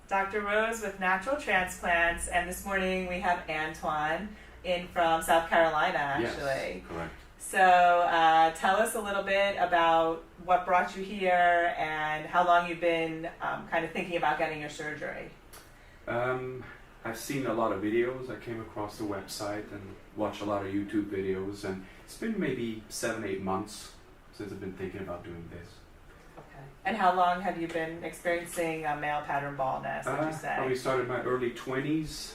Dr. Rose with Natural Transplants, and this morning we have Antoine in from South Carolina, actually. Yes, correct. So tell us a little bit about what brought you here and how long you've been kind of thinking about getting your surgery. I've seen a lot of videos. I came across the website and watched a lot of YouTube videos, and it's been maybe 7-8 months since I've been thinking about doing this. Okay. And how long have you been experiencing male pattern baldness, would you say? Probably started in my early 20s,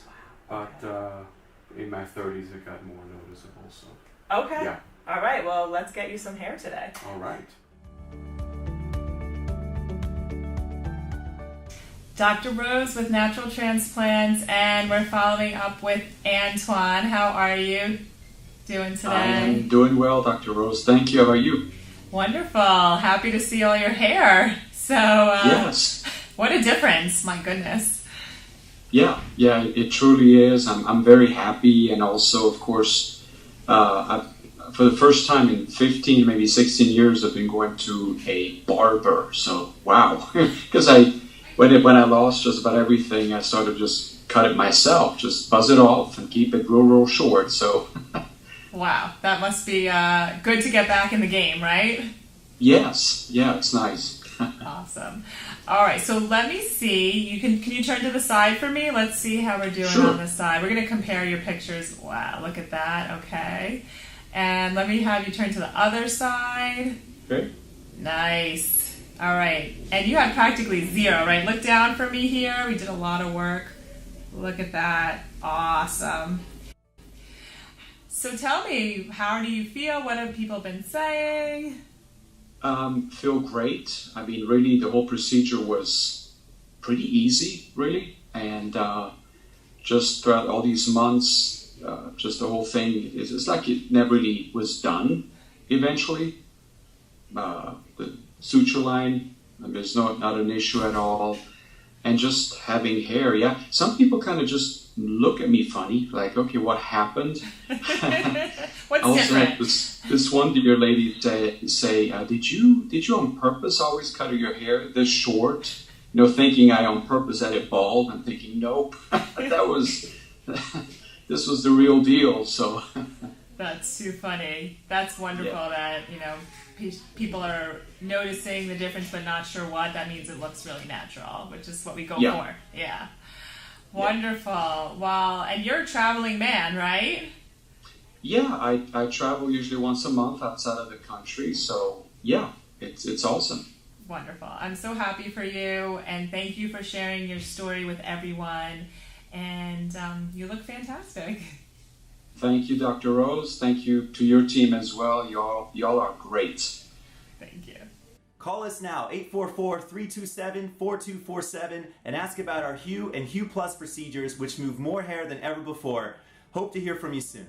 Wow. but Okay. in my 30s it got more noticeable. So Okay. yeah. All right. Well, let's get you some hair today. All right. Dr. Rose with Natural Transplants, and we're following up with Antoine. How are you doing today? I am doing well, Dr. Rose. Thank you. How are you? Wonderful. Happy to see all your hair. So, Yes. what a difference. My goodness. Yeah, it truly is. I'm very happy, and also, of course, for the first time in 15, maybe 16 years, I've been going to a barber. So, wow. Because when I lost just about everything, I started just cut it myself, just buzz it off and keep it real short. So, Wow. That must be good to get back in the game, right? yes, yeah, it's nice. Awesome. All right, so let me see. Can you turn to the side for me? Let's see how we're doing Sure. on the side. We're going to compare your pictures. Wow, look at that. Okay. And let me have you turn to the other side. Okay. Nice. All right. And you had practically zero, right? Look down for me here. We did a lot of work. Look at that. Awesome. So tell me, how do you feel? What have people been saying? Feel great. I mean, really, the whole procedure was pretty easy, really. And just throughout all these months, just the whole thing, it's like it never really was done eventually. The suture line, there's not an issue at all. And just having hair, yeah. Some people kind of just look at me funny, like, okay, what happened? What's I also different? had this one dear lady say, did you on purpose always cut your hair this short? You know, thinking I on purpose had it bald. I'm thinking, nope, this was the real deal. So That's too funny. That's wonderful that, people are noticing the difference but not sure what. That means it looks really natural, which is what we go Yeah. for. Yeah. Wonderful. Well, and you're a traveling man, right? yeah, I travel usually once a month outside of the country. So yeah, it's awesome. Wonderful. I'm so happy for you, and thank you for sharing your story with everyone. And you look fantastic. Thank you, Dr. Rose. Thank you to your team as well. Y'all are great. Thank you. Call us now, 844-327-4247, and ask about our Hue and Hue Plus procedures, which move more hair than ever before. Hope to hear from you soon.